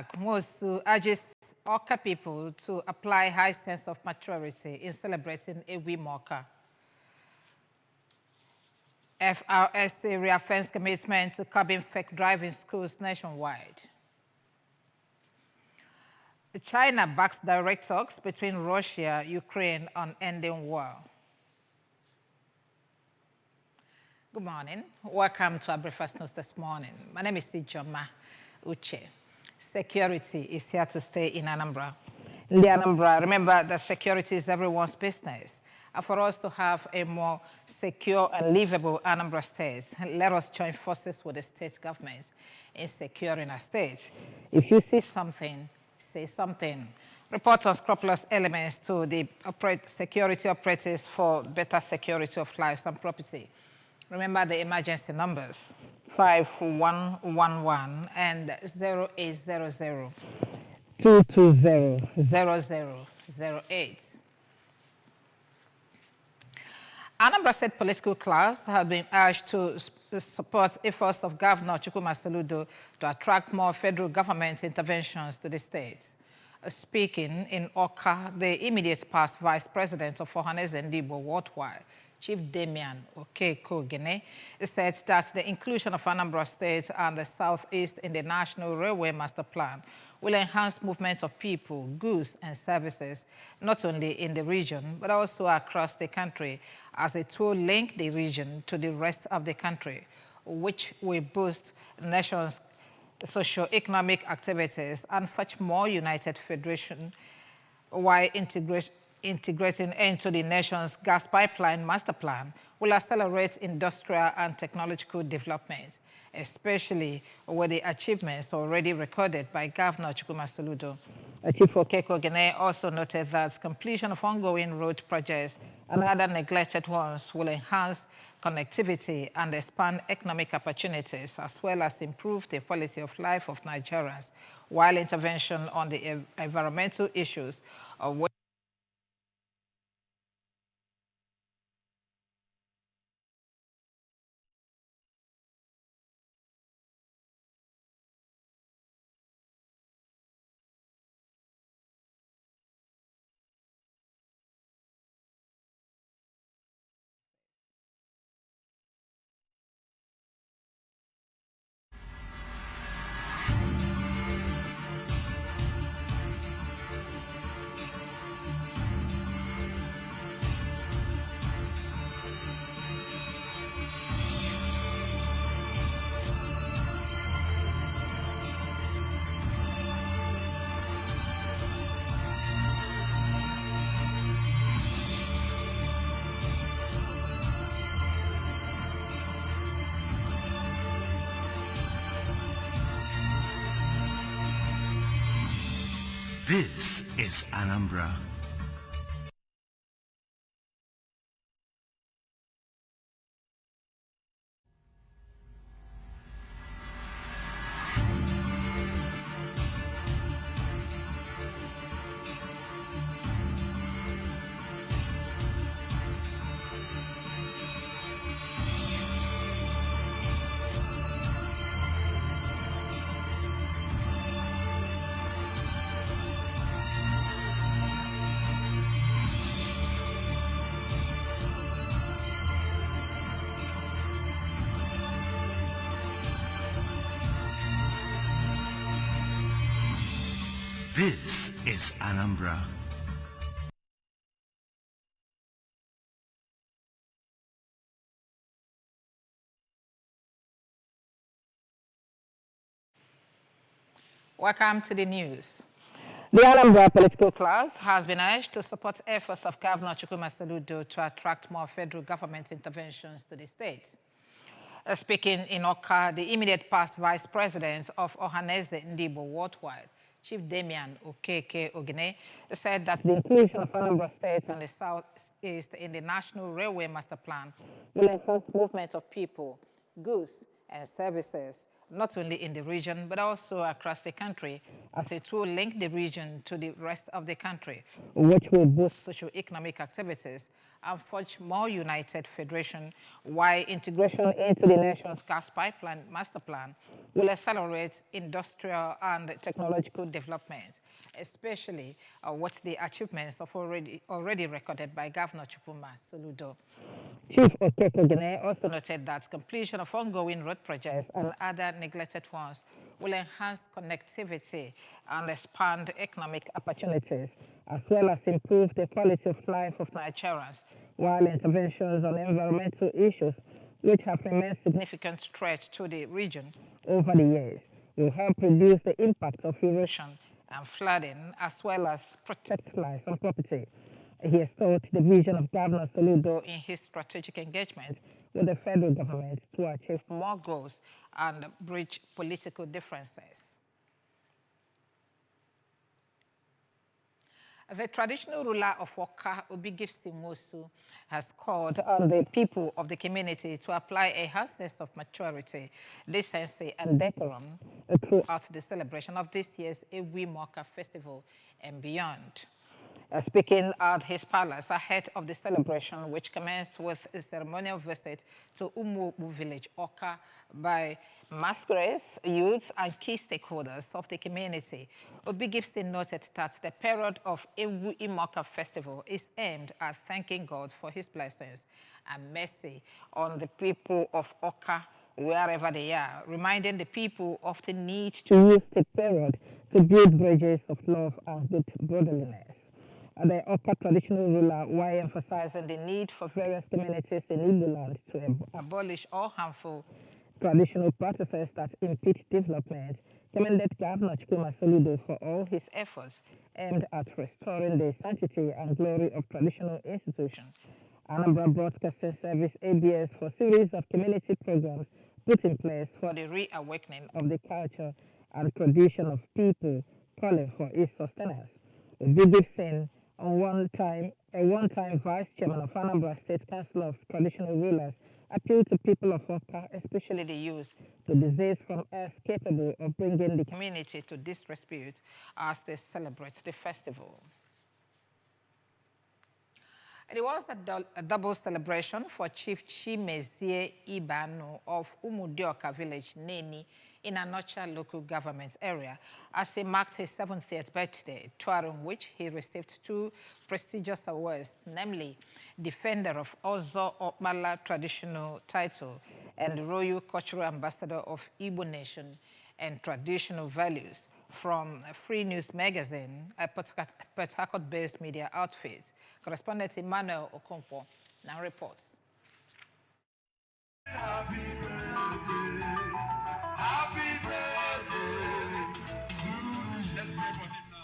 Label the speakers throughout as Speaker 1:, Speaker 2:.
Speaker 1: Denmark moves to urges Orca people to apply high sense of maturity in celebrating a Wimoka. FRSC reaffirms commitment to curbing fake driving schools nationwide. China backs direct talks between Russia and Ukraine on ending war. Good morning. Welcome to our breakfast news this morning. My name is Sijoma Uche. Security is here to stay in Anambra. In the Anambra, remember that security is everyone's business. And for us to have a more secure and livable Anambra state, let us join forces with the state governments in securing our state. If you see something, say something. Report on scrupulous elements to the security operatives for better security of lives and property. Remember the emergency numbers, 5111 and 0800 220 0008. Anambra State political class have been urged to support efforts of Governor Chukwuma Soludo to attract more federal government interventions to the state. Speaking in Oka, the immediate past vice president of Ohaneze Ndigbo worldwide, Chief Damian Okeke-Ogene, said that the inclusion of Anambra State and the Southeast in the National Railway Master Plan will enhance movement of people, goods, and services, not only in the region, but also across the country, as it will link the region to the rest of the country, which will boost the nation's socio-economic activities and fetch more united federation, while integrating into the nation's gas pipeline master plan will accelerate industrial and technological development, especially with the achievements already recorded by Governor Chukwuma Soludo. Chief Okeke-Ogene also noted that completion of ongoing road projects and other neglected ones will enhance connectivity and expand economic opportunities, as well as improve the quality of life of Nigerians, while intervention on the environmental issues of
Speaker 2: This is Anambra. This is Anambra.
Speaker 1: Welcome to the news. The Anambra political class has been urged to support efforts of Governor Chukwuma Soludo to attract more federal government interventions to the state. Speaking in Oka, the immediate past vice president of Ohaneze Ndigbo worldwide, Chief Damian Okeke-Ogene, said that the inclusion of Anambra State and the Southeast in the National Railway Master Plan will enhance movement of people, goods, and services, not only in the region, but also across the country, as it will link the region to the rest of the country, which will boost socio-economic activities and forge more united federation, while integration into the nation's gas pipeline master plan will accelerate industrial and technological development, especially what the achievements of already recorded by Governor Chukwuma Soludo. Chief Okekogene also noted that completion of ongoing road projects and other neglected ones will enhance connectivity and expand economic opportunities, as well as improve the quality of life of Nigerians, while interventions on environmental issues, which have remained significant threat to the region over the years, will help reduce the impact of erosion and flooding, as well as protect lives and property. He has told the vision of Governor Soludo in his strategic engagement with the federal government to achieve more goals and bridge political differences. The traditional ruler of Oka, Obigifsimosu, has called on the people of the community to apply a high sense of maturity, decency, and decorum throughout the celebration of this year's Ewi Moka festival and beyond. Speaking at his palace ahead of the celebration, which commenced with a ceremonial visit to Umubu village, Oka, by masquerades, youths, and key stakeholders of the community, Obi Gibson noted that the period of Ewu Imoka festival is aimed at thanking God for his blessings and mercy on the people of Oka, wherever they are, reminding the people of the need to use the period to build bridges of love and good brotherliness. The Oka traditional ruler, while emphasizing the need for various communities in Igbo land to abolish all harmful traditional practices that impede development, commended Governor Chukwuma Soludo for all his efforts aimed at restoring the sanctity and glory of traditional institutions. Anambra Broadcasting Service ABS for a series of community programs put in place for the reawakening of the culture and tradition of people calling for its sustenance. Biggie Singh, a one-time vice chairman of Anambra State Council of Traditional Rulers, appealed to people of Oka, especially the youth, to desist from acts capable of bringing the community to disrepute as they celebrate the festival. It was a double celebration for Chief Chimezie Ibanu of Umudioka village, Neni, in Anocha local government area, as he marked his 70th birthday, during which he received two prestigious awards, namely Defender of Ozo Okmala traditional title and Royal Cultural Ambassador of Igbo Nation and Traditional Values from Free News Magazine, a Port Harcourt-based media outfit. Correspondent Emmanuel Okonkwo now reports. Happy birthday, happy birthday to you.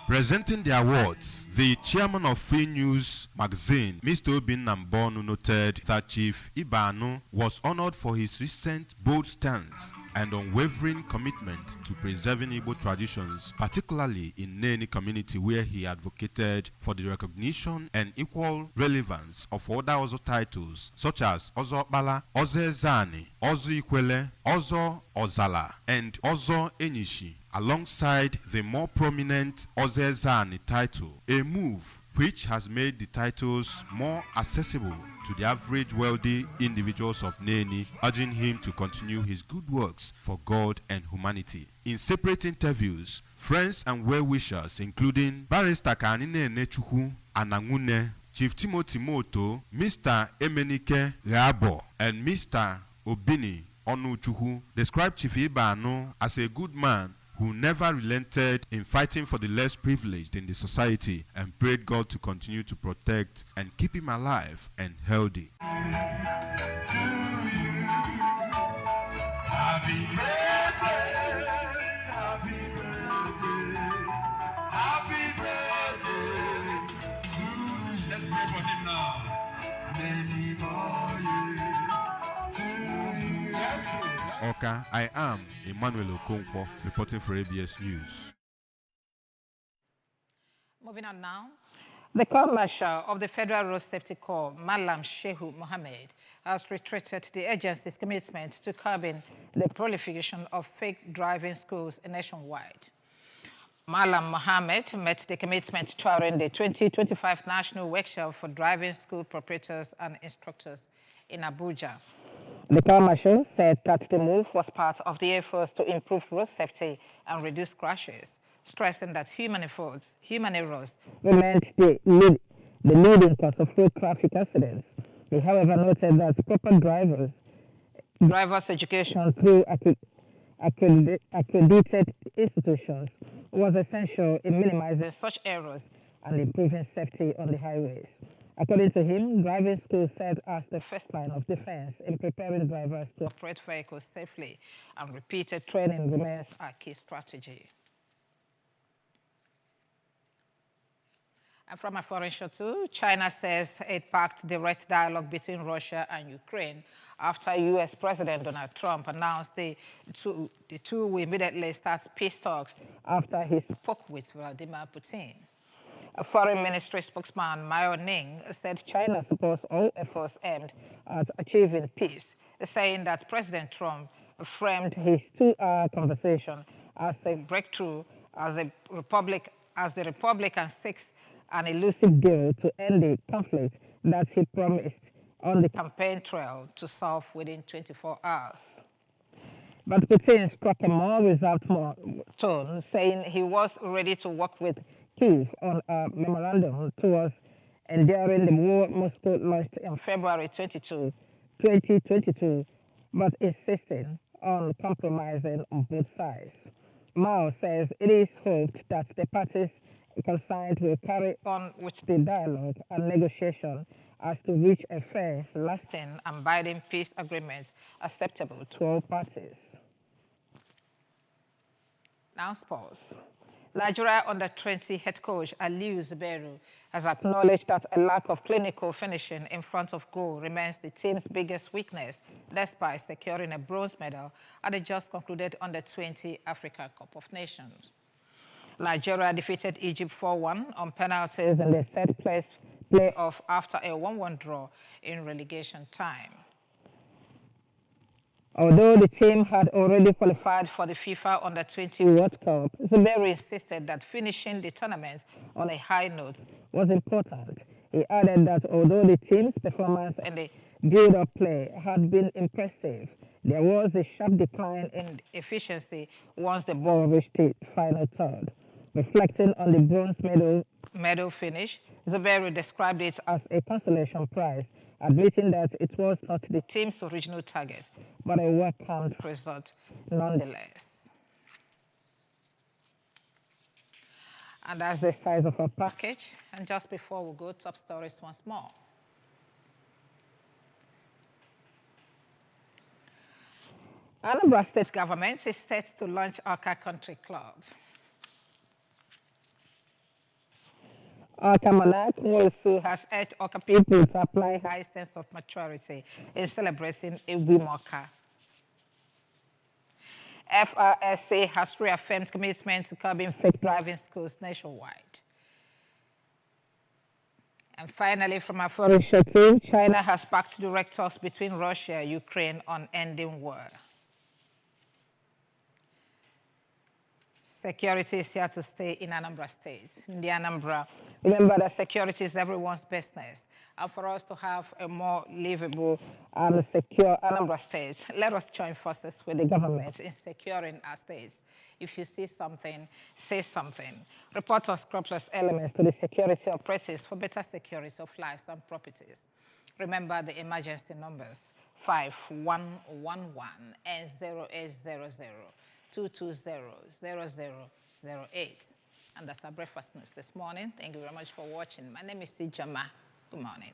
Speaker 3: Presenting the awards, the chairman of Free News Magazine, Mr. Obin Nambonu, noted that Chief Ibanu was honored for his recent bold stance and unwavering commitment to preserving Igbo traditions, particularly in Neni community, where he advocated for the recognition and equal relevance of other Ozo titles such as Ozo Okpala, Ozo Ezani, Ozo Ikwele, Ozo Ozala, and Ozo Enishi, alongside the more prominent Ozo Ezani title, a move which has made the titles more accessible to the average wealthy individuals of Neni, urging him to continue his good works for God and humanity. In separate interviews, friends and well-wishers, including Barrister Kanine Nechukwu Anangune, Chief Timothy Moto, Mr. Emenike Rabo, and Mr. Obini Onuchukwu, described Chief Ibanu as a good man who never relented in fighting for the less privileged in the society, and prayed God to continue to protect and keep him alive and healthy.
Speaker 2: To you. Happy birthday, happy birthday, happy birthday to you. Let's pray for him now. Many more years to you. Yes, yes.
Speaker 3: Oka, I am Emmanuel Okonkwo, reporting for ABS News.
Speaker 1: Moving on now. The Corps Marshal of the Federal Road Safety Corps, Malam Shehu Mohammed, has reiterated the agency's commitment to curbing the proliferation of fake driving schools nationwide. Malam Mohammed met the commitment during the 2025 National Workshop for Driving School Proprietors and Instructors in Abuja. The car marshal said that the move was part of the efforts to improve road safety and reduce crashes, stressing that human errors remained the leading cause of road traffic accidents. He, however, noted that proper driver's education through accredited institutions was essential in minimizing such errors and improving safety on the highways. According to him, driving schools serve as the first line of defense in preparing drivers to operate vehicles safely, and repeated training remains a key strategy. And from a foreign show too, China says it backed direct dialogue between Russia and Ukraine after U.S. President Donald Trump announced the two will immediately start peace talks after he spoke with Vladimir Putin. A foreign ministry spokesman, Mao Ning, said China supports all efforts aimed at achieving peace, saying that President Trump framed his two-hour conversation as a breakthrough as the Republican seeks an elusive deal to end the conflict that he promised on the campaign trail to solve within 24 hours. But Putin struck a more reserved tone, saying he was ready to work with Kyiv on a memorandum towards enduring the war Moscow launched in February 2022, but insisting on compromising on both sides. Mao says it is hoped that the parties concerned will carry on with the dialogue and negotiation as to reach a fair, lasting, and binding peace agreement acceptable to all parties. Now sports. Nigeria under-20 head coach Aliu Zubairu has acknowledged that a lack of clinical finishing in front of goal remains the team's biggest weakness, despite securing a bronze medal at the just concluded under-20 African Cup of Nations. Nigeria defeated Egypt 4-1 on penalties in the third-place playoff after a 1-1 draw in relegation time. Although the team had already qualified for the FIFA Under-20 World Cup, Zubairu insisted that finishing the tournament on a high note was important. He added that although the team's performance in the build-up play had been impressive, there was a sharp decline in efficiency once the ball reached the final third. Reflecting on the bronze medal finish, Zubairu described it as a consolation prize, admitting that it was not the team's original target, but a welcomed result nonetheless. And that's the size of our package. And just before we go, top stories once more. Anambra State government is set to launch Awka Country Club. Awka monarch Nwosu has urged Awka people to apply a high sense of maturity in celebrating Ewimoka. FRSA has reaffirmed commitment to curbing fake driving schools nationwide. And finally, from our foreign show too, China has backed direct talks between Russia and Ukraine on ending war. Security is here to stay in Anambra State. In the Anambra, remember that security is everyone's business. And for us to have a more livable and secure Anambra State, let us join forces with the government in securing our states. If you see something, say something. Report unscrupulous elements to the security operatives for better security of lives and properties. Remember the emergency numbers: 5111 and 0800 220-0008. And that's our breakfast news this morning. Thank you very much for watching. My name is Sijama. Good morning.